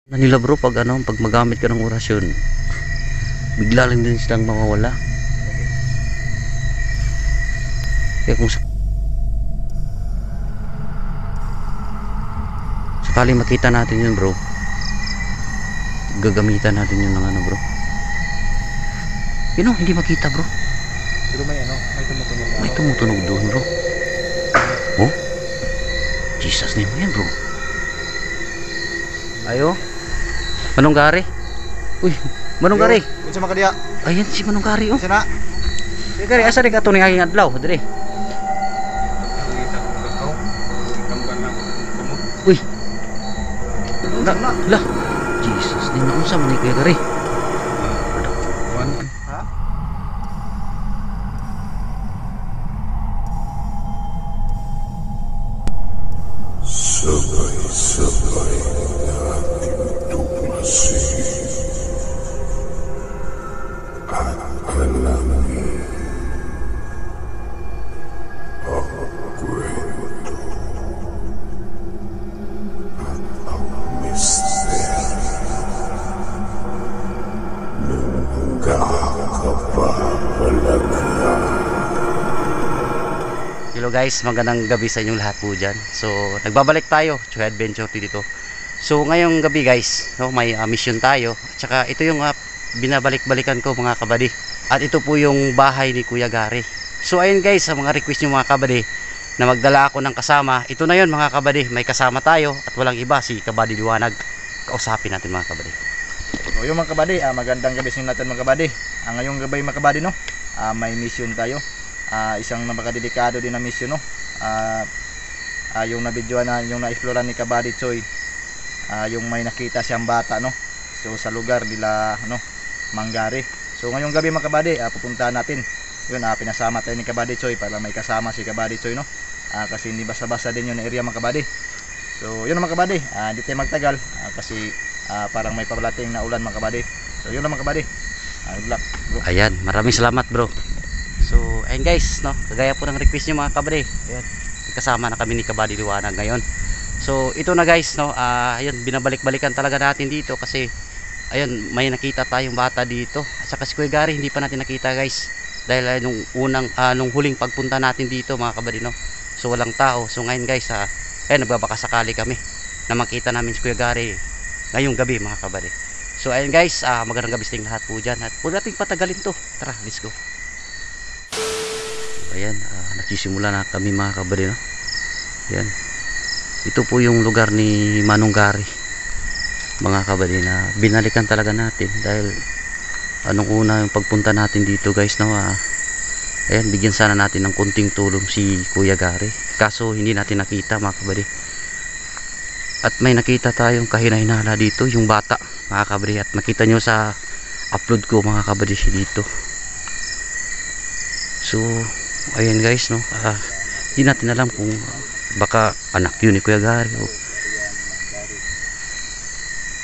Nila bro, pag pag magamit ka ng orasyon, bigla lang din silang mawawala. Kaya kung sakali makita natin yun bro, gagamitan natin yun ng bro. Yun hindi makita bro. Pero may may tumutunog. May tumutunog doon bro. Oh, Jesus name yan bro. Ayo, Manong Gari. Uy, Manong Gari. Unsa makadiya? Ayan si Manong Gari oh. Sina? Gari asa di ka to ni aking adlaw, dire. Uy. Lah. Jesus, di na unsa man ni Kuya Gari. Ha? Sabay-sabay nating tuklasin at alamin ang kwento at ang misteryo ng nakakapapalagyan. Hello guys, magandang gabi sa inyong lahat po dyan. So, nagbabalik tayo to adventure dito. So, ngayong gabi guys, may mission tayo. At saka ito yung binabalik-balikan ko mga kabady. At ito po yung bahay ni Kuya Gari. So, ayun guys, sa mga request nyo mga kabady na magdala ako ng kasama. Ito na yun mga kabady, may kasama tayo at walang iba, si Kabady Liwanag. Kausapin natin mga kabady. So yung mga kabady, magandang gabi sa inyo natin mga kabady. Ngayong gabi mga kabady no, may mission tayo. Isang napakadelikado din na mission no. Yung nabidyoan na yung na-explore ni Kabady Choy, yung may nakita siyang bata no. So sa lugar nila Manggari. So ngayong gabi mga kabady, pupuntahan natin. Yun, pinasama tayo ni Kabady Choy para may kasama si Kabady Choy no. Kasi hindi basa-basa din yung area mga kabady. So yun mga kabady, hindi tayo magtagal kasi parang may pabalating na ulan mga kabady. So yun mga kabady. Good luck bro. Ayan, maraming salamat bro. So, ayun guys, kagaya po ng request nyo mga kabady. Ayan, kasama na kami ni Kabady Liwanag ngayon. So, ito na guys, ayun, binabalik-balikan talaga natin dito kasi ayun, may nakita tayong bata dito. At saka si Kuya Gari, hindi pa natin nakita guys. Dahil nung huling pagpunta natin dito mga kabady so walang tao. So ngayon guys, ayun, nagbabakasakali kami na makita namin si Kuya Gari ngayong gabi mga kabady. So ayun guys, magandang gabi sa inyong lahat po dyan. At huwag nating patagalin to. Tara, let's go. Ayan, nagsisimula na kami mga kabady Ayan, ito po yung lugar ni Manong Gari mga kabady na binalikan talaga natin dahil anong una yung pagpunta natin dito guys ayan, bigyan sana natin ng kunting tulong si Kuya Gari, kaso hindi natin nakita mga kabady. At may nakita tayong kahinahinala dito, yung bata mga kabady, at makita nyo sa upload ko mga kabady dito. So ayan guys hindi natin alam kung baka anak yun ni Kuya Gari o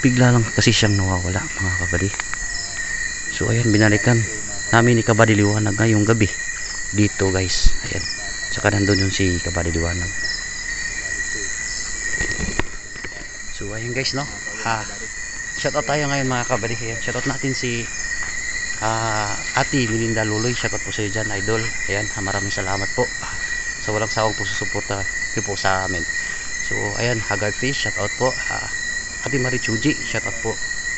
bigla lang kasi siyang nawawala mga kabady. So ayan, binalikan namin ni Kabady Liwanag ngayong gabi dito guys. Ayan, saka nandun yung si Kabady Liwanag. So ayan guys shoutout tayo ngayon mga kabady. Ayan, shoutout natin si Ate Melinda Luloy, shoutout po sa iyo dyan idol. Ayan, maraming salamat po sa walang sawang po susuporta niyo po sa amin. So ayan, Haggard Fish, shoutout po. Ate Marichuji, shoutout po.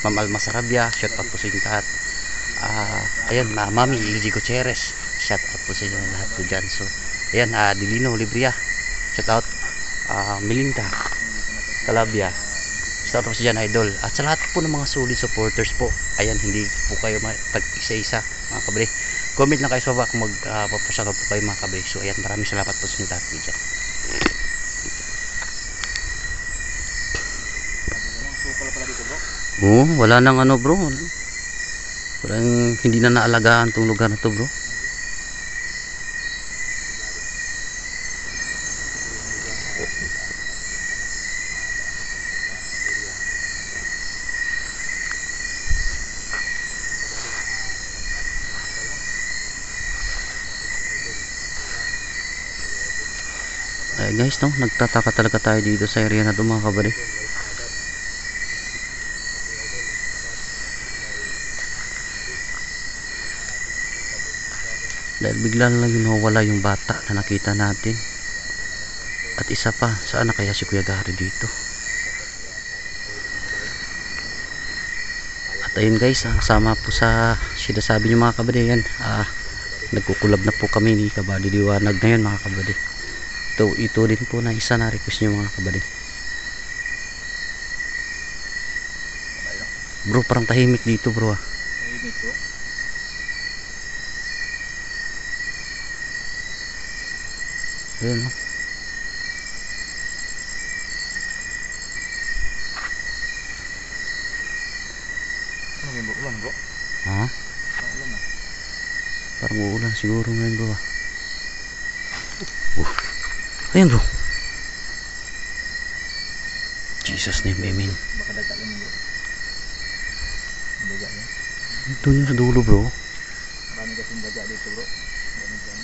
Ma'am Alma Sarabia, shoutout po sa inyo lahat. Ayan, Mami Ilji Gutierrez, shoutout po sa inyo lahat po dyan. So ayan, Dilino Libria, shoutout. Melinda Calabia, shoutout po sa dyan idol. At sa lahat po ng mga solid supporters po, ayan, hindi po kayo tag-isa-isa mga kabady. Comment lang kayo sa baba kung magpapashoutout po kayo mga kabady. So ayan, maraming salamat po sa inyo lahat po dyan. Wala nang bro, walang, hindi na naalagaan tong lugar na to bro. Ay guys nagtataka talaga tayo dito sa area na to mga kabady. Dahil bigla na lang yung nawala yung bata na nakita natin. At isa pa, saan na kaya si Kuya Gary dito? At ayun guys, sama po sa sinasabi nyo mga kabady, yan, nagkukulab na po kami ni Kabady Liwanag na yun mga kabady. Ito din po na isa na request nyo mga kabady. Bro, parang tahimik dito bro. Tahimik bro. Ayun no. Ano yung ulan bro? Ha? Ulan na. Parang uulan siguro ngayon bro. Ayun bro. Jesus name, amen. Baka daga lang bro. Daga yan. Ito yung sa dulo bro. Marami kasing daga dito bro. Marami dyan.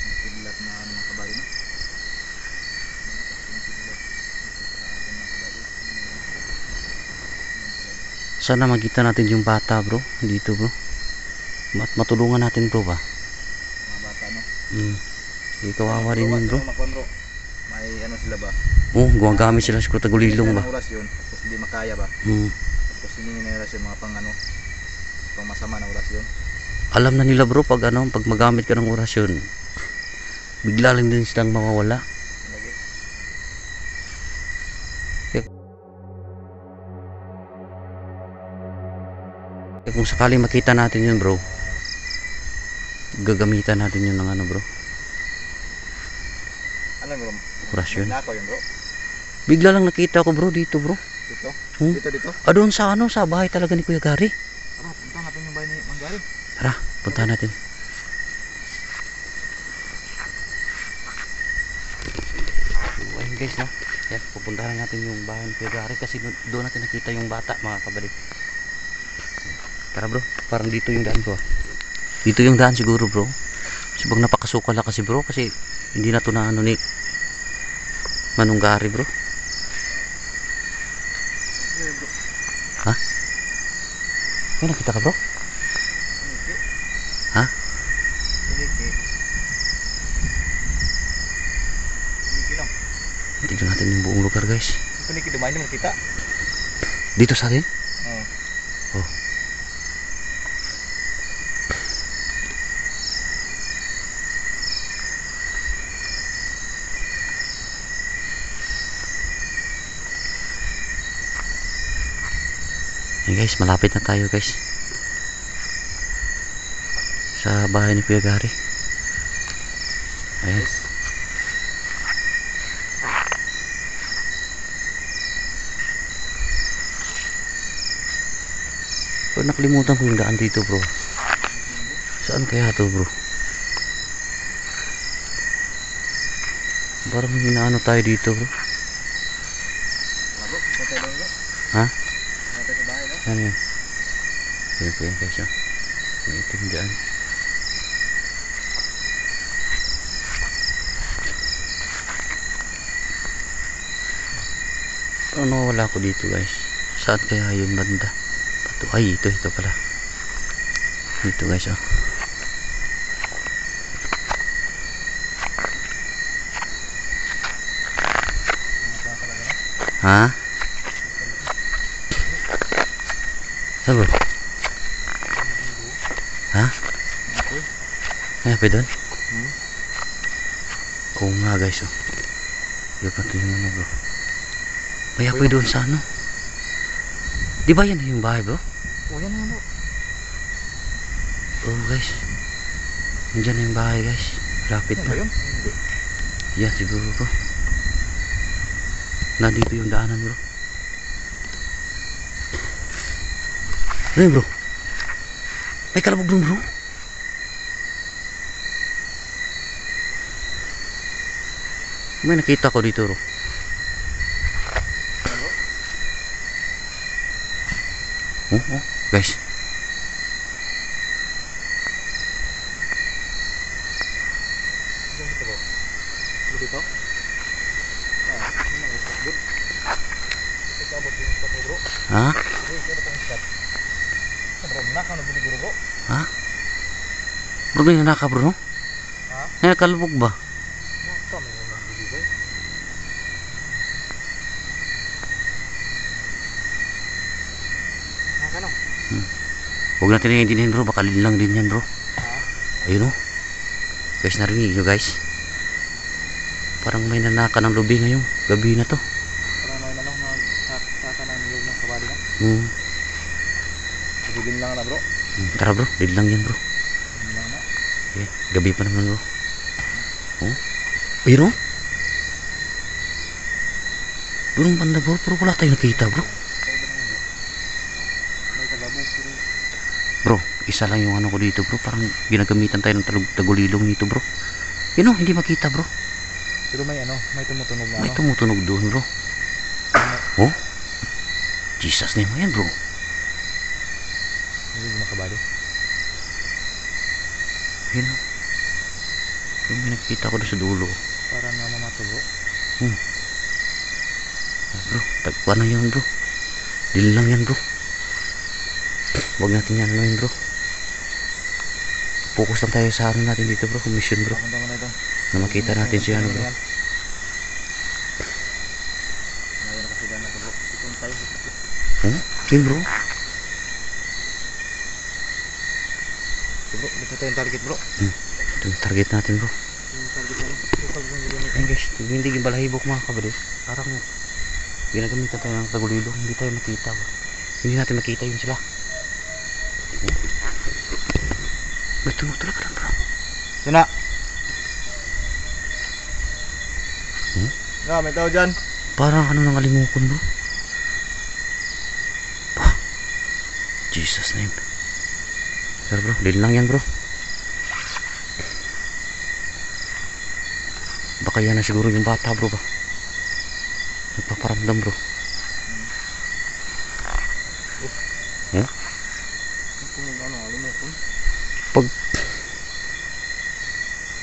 Nagsigilat na mga kabady na. Sana makita natin yung bata bro. Dito bro. Matulungan natin bro ba? Mga bata no. Hindi kawawa rin yun bro. Bro. May ano sila ba? Oh, gumagamit sila sa tagulilong ba? Oras yun. Tapos hindi makaya ba? Tapos hindi nila yung mga pang ano. Pang masama na oras yun. Alam na nila bro pag ano, pag magamit ka ng orasyon, bigla lang din silang mawawala. Kung sakali makita natin yun bro, gagamitan natin yun ng ano bro, ano bro? orasyon. Nako yun bro. Bigla lang nakita ko bro dito bro. Dito? Hmm? Dito? Doon sa ano, sa bahay talaga ni Kuya Gary. Tara, punta natin yung bahay ni Mang Gary. Tara, punta natin. So, ayun guys no, yan, pupuntahan natin yung bahay ni Kuya Gary kasi doon natin nakita yung bata mga kabalik. Tara bro, parang dito yung daan bro. Dito yung daan siguro bro. Kasi bang napakasukal na kasi bro, kasi hindi na to na ano ni Manong Gary bro. Ha? May nakita ka bro? Ha? Piniki lang. Tignan natin yung buong lugar guys. Piniki dumain naman kita. Dito sa atin? Oo. Oh. Hey guys, malapit na tayo guys sa bahay ni Kuya Gary. Ayan. Pero nakalimutan ko yung daan dito bro. Saan kaya to bro? Parang inaano tayo dito bro. Ha? Ano yun? Ayan po yan guys oh. May itim dyan. Parang nawawala ko dito guys. Saan kaya yun banda? Pato. Ay ito pala. Dito guys oh. Ha? Saan bro? Ha? Ay, apa doon? Oo nga guys oh. Yung pato yung ano bro. May apoy doon sa ano. Di ba yan na yung bahay bro? Oh, yan na bro. Oo guys. Nandiyan na yung bahay guys. Lapit Yan ba na. yun? Hindi. Yan siguro bro. Nandito yung daanan bro. Ano yun bro? May kalabog doon bro. May nakita ko dito bro. Oh guys. Dito bro. Dito? Ini ang good. Ito abot yung spot bro. Ha? Ito yung spot. Sa bro, nak ano bili guru bro? Ha? Bro, may nanaka bro, no? Ha? May nakalubog ba? Naka may nagbibigay. Naka no? Huwag natin naiintindihan bro, baka lang din yan bro. Ha? Ayun o. Guys, narinig nyo guys. Parang may nanaka ng lubi ngayong gabi na to. Parang may manong naka ng niyog ng kabady na. Hmm. Pagiging lang na bro. Tara bro, din lang yan bro. Yun lang na. Okay, gabi pa naman bro. Oh. Ayun o. Doon banda bro, pero wala tayong nakita bro. May kababog pero Bro, isa lang yung ano ko dito bro. Parang ginagamitan tayo ng tagulilong dito bro. Yun o, hindi makita bro. pero may ano, may tumutunog na May ano. tumutunog doon bro. Oh. Jesus name mo yan bro. Niyog ng kabady. Yun o. Yung may nakita ko doon sa dulo. Para na mamato bro. Bro, tagpuan na yan bro. Dil lang yan bro. Huwag natin yan ano yun bro. Focus lang tayo sa ano natin dito bro. Mission bro. Papunta mo na ito. Na makita natin si ano bro. Ngayon nakasidan na ito bro. Ikon tayo. Yun bro. So, bro, dito tayong target bro. Ito yung target natin bro. Yung target na tukal yung ginamit. Ayun guys, hindi yung balahibok mga kabadis. Parang ginagamitan tayo ng tagulilong. Hindi tayo makita bro. Hindi natin makita yun sila. May tumutulog ka lang bro. Yun na. Hmm? Nga, may tao dyan. Parang ano nang alimukon bro. Ah, Jesus name. Pero bro, din lang yan bro. Baka yan na siguro yung bata bro ba. Nagpaparamdam bro. Kung ano, alimokon.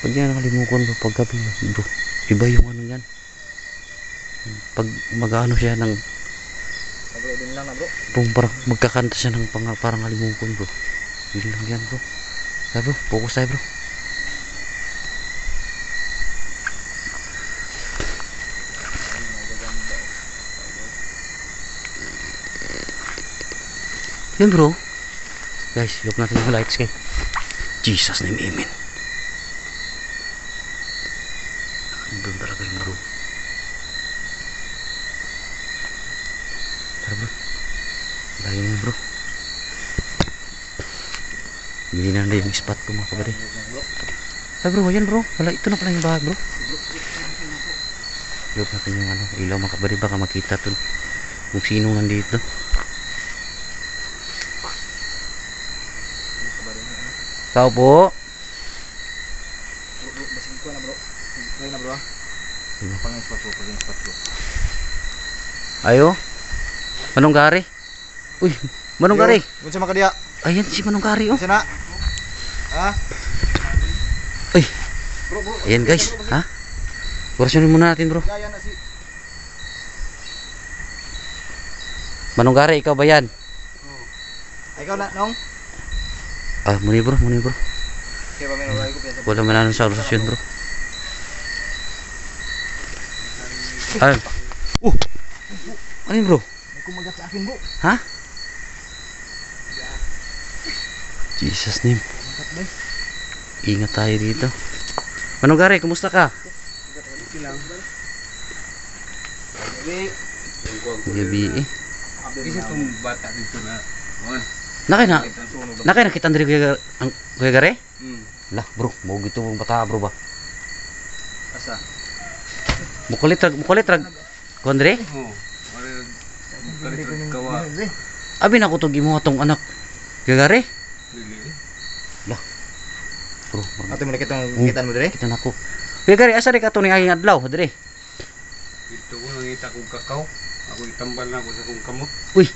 Pag yan nakalimukon bro, pag gabi bro, iba yung ano yan. Pag mag-ano siya ng Bro, din lang na bro. parang magkakanta siya ng parang alimukon bro. Yun lang yan bro. Kaya bro, focus tayo bro. Yun bro. Guys, look natin yung lights kay Jesus name, amen. Doon talaga yung bro. Tara bro. Layo na bro. Hindi na yung spot ko mga kabady. Ay bro, ayan bro. Wala, ito na pala yung bahay bro. Look natin yung ano, ilaw mga kabady. Baka makita to kung sino nandito. Tao po. Bro, basing ko na bro. Ngayon na bro. Pangin spot bro, pangin spot bro. Ayo. Manong Gari. Uy, Manong Gari. Kung sa makadiya. Ayan si Manong Gari oh. Kasi na. Ha? Uy, Bro, bro. ayan guys, ha? Kurasunin muna natin bro. Gaya na si. Manong Gari, ikaw ba yan? Ay, ikaw na, nong? Ah, muni bro, muni bro. Kaya ba may nalagay ko pinasa. Wala man sa orasyon bro. Ay. Ano yun bro? May kumagat sa akin bro. Ha? Jesus name. Kumagat ba? Ingat tayo dito. Manong Gari, kumusta ka? Silang. Gabi. Gabi eh. Isa itong bata dito na. Nakay nakita diri ang Kuya Gari? Hmm. Lah bro, mau gitu mong bata bro ba. Asa? Mukulit rag kondre? Oo. Galit kawa. Abi na ko tug imo atong anak. Kuya Gari? Lah. Bro, Ato mo nakita ang gitan mo dire? kita nako. Kuya Gari, asa di ka to ni aking adlaw dire? Ito ko nangita kong kakao. Ako itambal na ako sa kong kamot. Uy,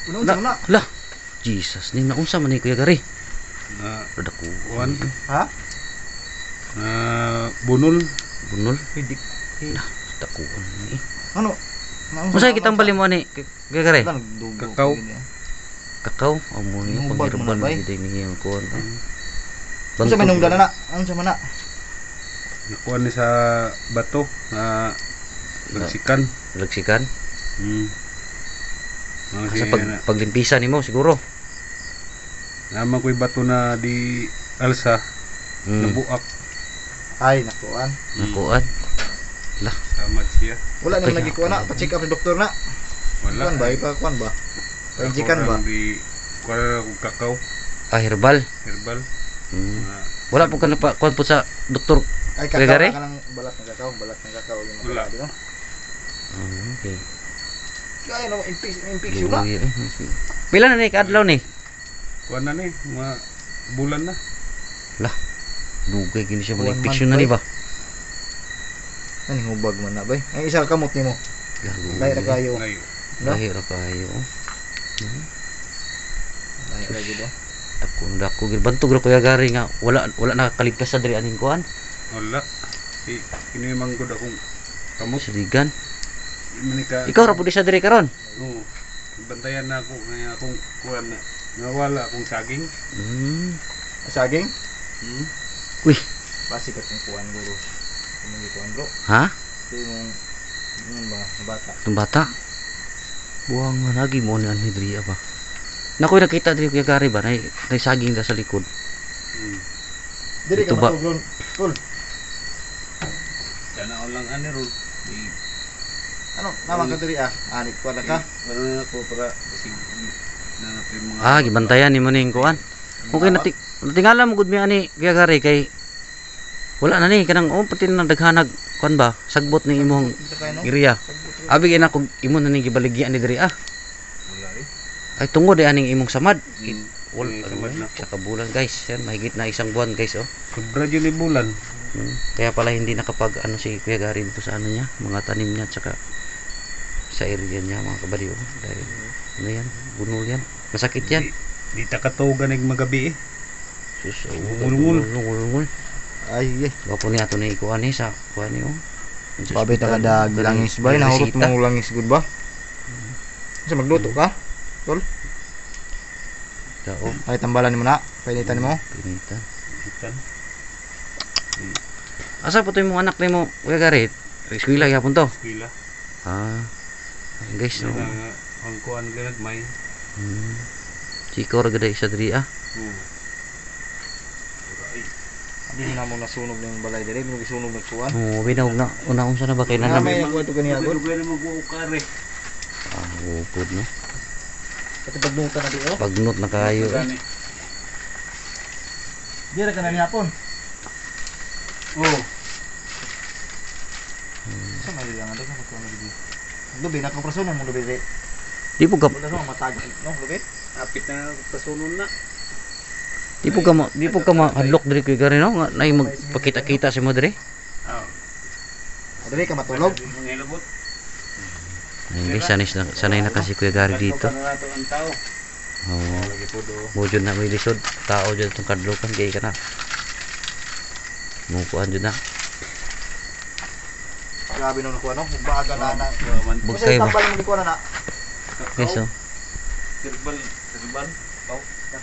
Unong sa muna. lah. Jesus, ning naunsa man ni Kuya Gari? Na Dakuan. Ha? na bunol. Bunol. Pidik. Dakuan ni. Ano? Unsay kitang bali mo ni Kuya Gari? Kakao. Kakao, amo ni Yung bag mo pangirban na, bay? gid ni yung kuan. Ano sa manungdan na? Ano sa mana? Nakuha ni sa bato na bagsikan. Lagsikan. Mga Sa siya na. paglimpisa nimo siguro. Naman ko'y bato na di alsa. Nabuak. Ay, nakuan. Nakuan. Samad siya. Wala Patay naman lagi kuan na. Pa-check up ni doktor na. Wala. Kuan ba? Ipa-kuan ba? Pa-injikan ba? Kuha na akong kakao. Herbal. Herbal. Mga Wala po ka kuan po sa doktor. Ay, Kuya kakao Gary? ka ng balat ng kakao. Balat ng kakao yung Wala. makabadi, no? Okay. Kaya naman, infection na. Pila na ni kadlaw ni? kuha na ni. Mga bulan na. Dugay gini siya One mga infection na month, ni ba? Ano yung hubag man na, bay? Ang isa kamot ni mo. Lahi na kayo. Ngayon. No? Lahir kayo. Lahi na kayo, Dako girbantog ra Kuya Gary nga wala nakaligtas sa diri aning kuan. Wala. Inimang ko akong kamot. Siligan. Manika. Ikaw ra pud sa diri karon. Oo. Bantayan na ako. Ngayon akong kuha na. Nawala akong saging. Saging? Uy. Basi ka kung kuhan, guro. Kung kuhan, bro. Ha? Ito yung, yun ba, na bata. Itong bata. Buwang lagi mo ni ani diri ba. Nakoy nakita diri Kuya Gary ba nay saging da sa likod. Dili ka Ito ba? matuglon. Cool. Tanaw lang ani ron. Ano, naman ka diri ah. Anik ko na ka. Wala na ako para kasi nanapin mga. Gibantayan nimo ning kuan. Okay natingala mo gud mi ani Kuya Gary kay wala na ni kanang pati nang daghanag kuan ba sagbot ning imong Ito kayo, no? iriya. Abi gina kog imo na ning gibaligyan ni diri Wala rin. Ay tungod ay aning imong samad. Wala Samad na. sa kabulan guys. Yan mahigit na isang buwan guys oh. Sobra yun ni bulan. Kaya pala hindi nakapag ano si Kuya Gary dito sa ano niya, mga tanim niya at saka sa area niya mga kabaliw. Dahil ano yan, bunol yan. Masakit yan. Di takatugan ng magabi eh. Sus, Ngulngul. Ay, eh. Bapo niya ito na ikuha ni sa kuha niyo. Babay ta kada langis ba? Nahurot mo langis good ba? Sa magluto ka? Kao, Ay, tambalan mo na. Painitan mo. pinita. Itan. Asa po ito yung mga anak ni mo, Kuya Gary? Eskwila yapon to. Pila. Ayun, guys, no. Ang kuhan ganag may. Chiko ra gada isa diri Hindi na mo nasunog ng balay dere, mo gisunog ng kuan. Binawag na. Una unsa na ba kay Nga nanam? may kwento kaniya god. Lugay na mag-uukar eh. Upod no. Pati pagnuta na di oh. Pagnot na kayo. Gani. Di ra kana ni hapon. Oh. Sa may lang ando ka kuan di. Lubi na ko personon mo lubi di. Di po ka Wala sa matag no lubi. Apit na pasunon na. di po ka ma-unlock diri Kuya Gary no. Nga nay magpakita-kita si mo diri. Dere ka matulog. Mga ilabot. Ayun guys, sanay na kasi Kuya Gary dito. Ano na ito ang tao. Oo. Lagi po do. Mujud na may lisod. Tao dyan itong kadlukan. Kaya ka na. Mukuhan dyan na. Grabe no kuan no. Baga na na. Bugkay ba? Tambal mo di kuan na. Guys, oh. Sirbal.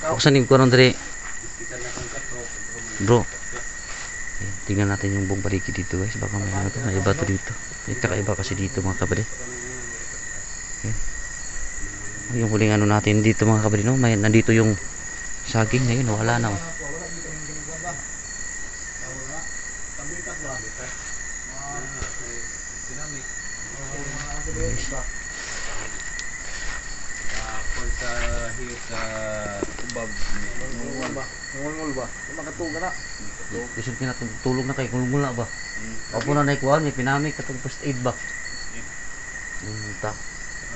Ako sa ningkuhan diri. Kita na kang kakao. Bro. Ayan, tingnan natin yung buong paligid dito guys. Baka may ano to. May iba to dito. May kakaiba kasi dito mga kabali. Ayan. Yung huling ano natin dito mga kabali no. May, nandito yung saging na yun. Wala na. Oh. Kung sa hiyo sa ubab. Ngul ba? Makatuga na. Isod ka na tulog na kay kulmul na ba? Opo na naikuhan. May pinamik katong first aid ba? Ta.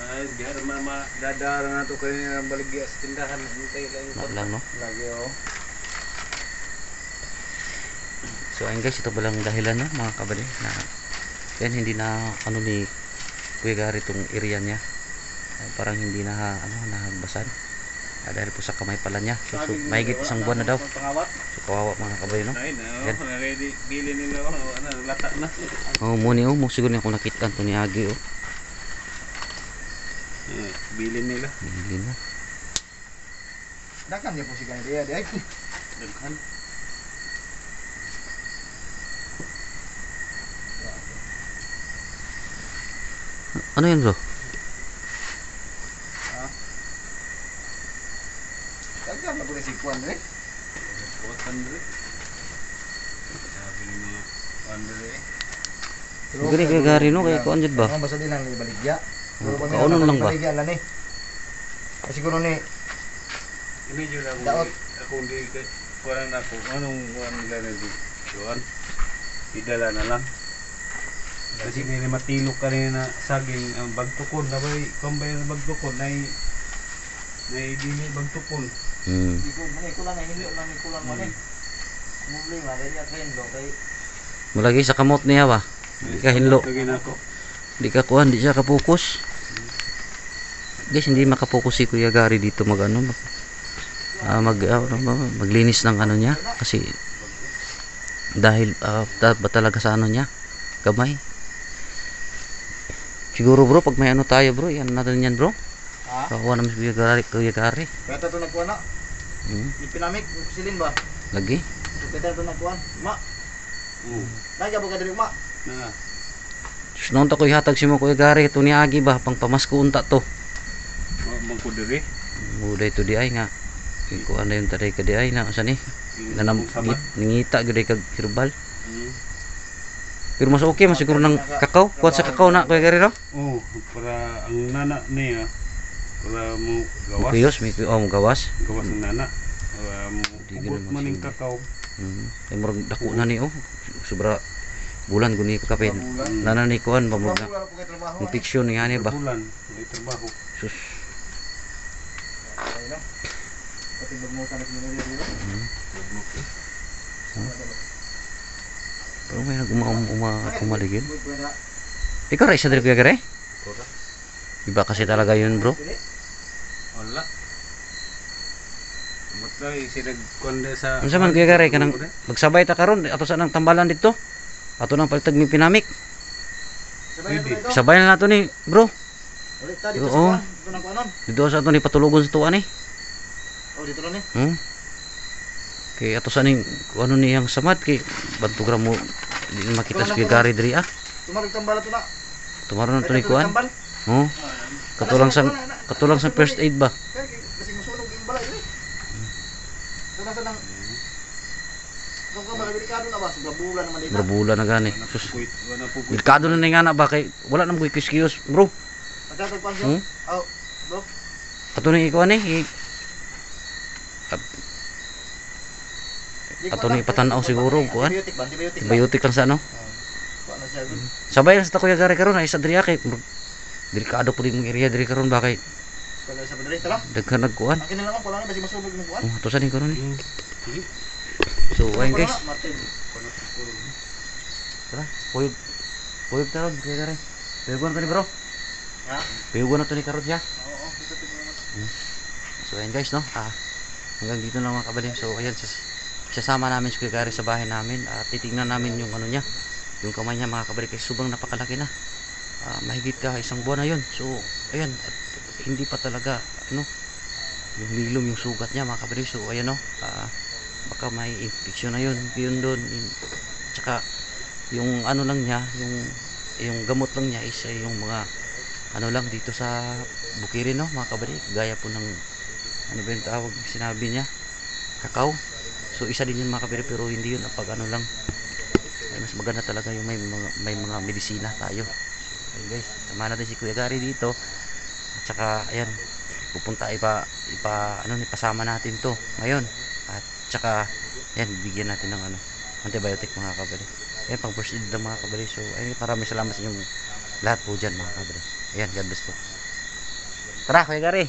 Ay, diyan mama dadara na to kayo ng baligya sa tindahan. Hintay lang Na lang no. Lagi oh. So ayun guys, ito palang dahilan no, mga kabali na yan hindi na ano ni Kuya Gary itong area niya. Parang hindi na nahagbasan. Dahil po sa kamay pala niya. So mahigit isang buwan na daw. So kawawa mga kabali no. Ay, Yan. ready bili nila lata na. Muni mo siguro niya kung nakita to ni Agi Bili nila. Hindi na. Dakan dia po si kanila di ay. Daghan. Ano yan bro? Kagam na po si Kuan eh. Kuwatan dre. Sabi ni mga pandre. Gani kay gari no kay kuan jud ba? Ang basa din ang ibaligya. Kaunon lang ba? Ibaligya lang ni. Kasi kuno ni Ini jud ako. Daot. Ako hindi ka kuan ako. Anong kuan nila na di. Kuan. Idala na lang. Kasi may matilok kanina saging ang bagtukon na bay kumbay na bagtukon na dili bagtukon. Hmm. ko lang hinlo lang ko lang man eh. Muli nga kay akin lo kay Mulagi sa kamot niya ba? Di ka hinlo. Lagi na ako. Di ka kuan, di siya kapokus. Guys, hindi makapokus si Kuya Gary dito maglinis ng ano niya kasi dahil ba talaga sa ano niya gamay. Siguro bro, pag may ano tayo bro, yan natin yan bro. ha. Kakuha naman si Kuya Gary. Kaya to nagkuan na. Ipinamik silin ba? Lagi. Kaya to nagkuan. Ma, Oo. nagyabo ka diri ma. Na. Sus noon ta ko ihatag si mo Kuya Gary ito ni Agi ba pang pamasko unta to. Mangko diri. Muday to di ay nga. Ikuan na yung taday ka di ay na usa ni. Nanam Sabat. ningita gud ay kag herbal. Mm. Pero mas okay mas siguro ng kakao. Kuha sa kakao na Kuya Gary no? Oh, para ang nana niya para mo gawas. Kuyos, may gawas. Gawas ng nana. Para mo Di ubot ganun man ning magsindi. kakao. Ay murag dako na ni oh. Sobra bulan guni kakapin. Nana ni kuan ba murag Wala po kay trabaho. infection ni ani ba? Bulan, may trabaho. Sus. Ay no. Pati magmutan na kinili dito. Pero may umaligid. Ikaw ra isa diri Kuya Gary? Iba kasi talaga yun bro. Wala. Matay sila konde sa. Unsa man Kuya Gary kanang magsabay ta karon ato sa nang tambalan dito. Ato nang palitag mi pinamik. Sabay na nato ni bro. Ulit ta dito Oo. sa kuan. Dito nang kuanon. Dito sa ato ni patulugon sa tuwa ni. Oh dito lang ni. Kay ato sa ning ano niyang samad kay bantugra mo di na makita si Kuya Gary diri ah. Tumarag tambala to na. Tumaron na to ni kuan. Tambal. Oh. Katulang sa first aid ba? Kasi masunog yung balay ni. Sana sa nang Kung ka delikado na ba? Sa bulan naman dito. Brabula na gani. Sus. Wala po ko. Delikado na nga na ba kay wala na mo kiskiyos bro. Nagtatagpan siya. Hmm? Oh, bro. Ato ni ikuan ni Ato ni patanaw siguro kuan. Antibiotic ba? Antibiotic ba? Antibiotic lang sa ano. Kuan na siya. Sabay lang sa Kuya Gary karon ay sa diri kay delikado po din mong area diri karon ba kay Kuan na sa padre tara. daghan nagkuan. Akin na lang ako lang basi masunog ng kuan. Oh, ato sa ni karon ni. Sige. So ayun guys. Martin. Tara, puyog. Puyog ta ron Kuya Gary. Puyugon ko ni bro. Ha? Puyugon na to ni karon siya. Oo, dito tignan. So ayun guys no. Hanggang dito na mga kabalim. So ayan sasama namin si Kuya Gary sa bahay namin at titingnan namin yung ano niya. Yung kamay niya mga kabalim kasi sobrang napakalaki na. Mahigit ka isang buwan na yun. So ayan at hindi pa talaga ano yung lilom yung sugat niya mga kabalim. So ayan no. Baka may infection na yun. Yun doon. Tsaka yung ano lang niya yung gamot lang niya is yung mga ano lang dito sa bukirin no mga kabali gaya po ng ano ba yung tawag sinabi niya kakao. So isa din yun mga kabali pero hindi yun pag ano lang ay mas maganda talaga yung may mga medisina tayo. So ayun guys tama natin si Kuya Gary dito at saka ayan pupunta ipasama natin to ngayon at saka ayan bibigyan natin ng ano antibiotic mga kabali. Ayan pang first aid lang mga kabali. So ayun maraming salamat sa inyong lahat po dyan mga kabali. Ayan God bless po. Tara Kuya Gary.